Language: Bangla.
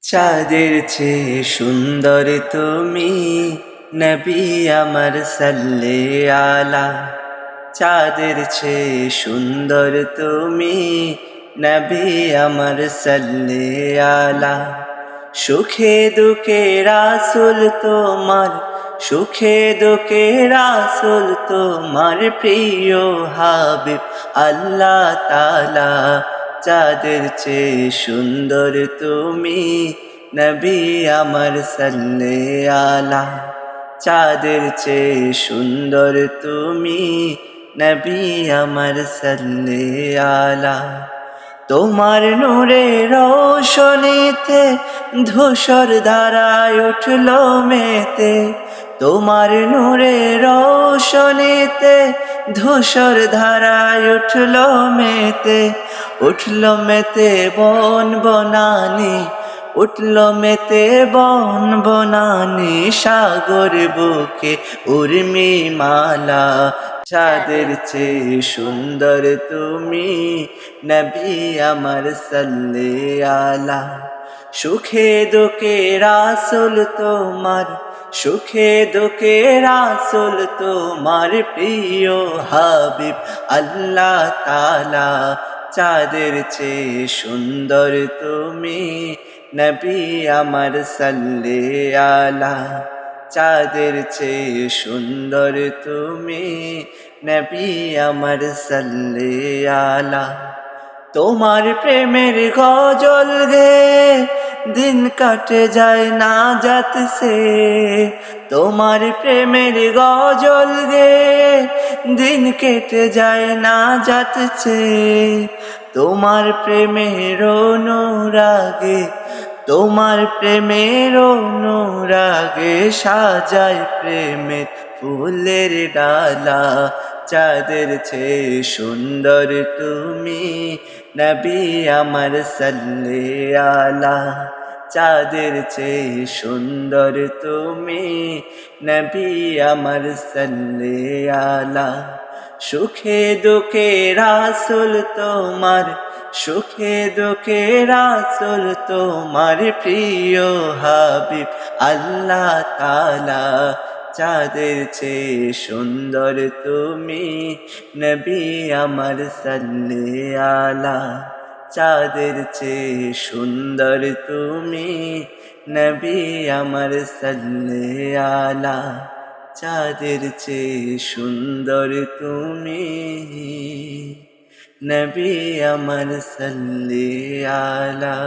চাঁদের চেয়ে সুন্দর তুমি, নবী আমার সাল্লে আলা। চাঁদের চেয়ে সুন্দর তুমি, নবী আমার সাল্লে আলা। সুখে দুঃখে রাসূল তোমার, সুখে দুঃখে রাসূল তোমার প্রিয় হাবিব আল্লাহ তাআলা। চাঁদের চেয়ে সুন্দর তুমি, নবী আমার সাল্লে আলা। চাঁদের চেয়ে সুন্দর তুমি, নবী আমার সাল্লে আলা। তোমার নূরে রোশনীতে ধূসর ধারায় উঠল মেতে। তোমার নূরে রোশনীতে ধূসর ধারায় উঠল মেতে। উঠল মেতে বন বনানি, উঠল মেতে বন বনানি, সাগর বুকে উর্মি মালা। চাঁদের চেয়ে সুন্দর তুমি, নবী আমার সাল্লে আলা। সুখে দুঃখে রাসূল তোমার, সুখে দুঃখে রাসূল তোমার প্রিয় হাবিব আল্লাহ তাআলা। চাঁদের চেয়ে সুন্দর তুমি, নবী আমার সাল্লে আলা। চাঁদের চেয়ে সুন্দর তুমি, নবী আমার সাল্লে আলা। তোমার প্রেমের গজল গে দিন কাটে যায় না যাচ্ছে। তোমার প্রেমের গজল গে দিন কেটে যায় না যাচ্ছে। তোমার প্রেমের অনুরাগে, তোমার প্রেমের অনুরাগে সাজায় প্রেমের ফুলের ডালা। চাঁদের চেয়ে সুন্দর তুমি, নবী আমার সাল্লে আলা। চাঁদের চেয়ে সুন্দর তুমি, নবী আমার সাল্লে আলা। সুখে দুঃখে রাসূল তোমার, সুখে দুঃখে রাসূল তোমার প্রিয় হাবিব আল্লাহ তাআলা। চাঁদের চেয়ে সুন্দর তুমি, নবী আমার সাল্লে আলা। চাঁদের চেয়ে সুন্দর তুমি, নবী আমার সাল্লে আলা। চাঁদের চেয়ে সুন্দর তুমি, নবী আমার সাল্লে আলা।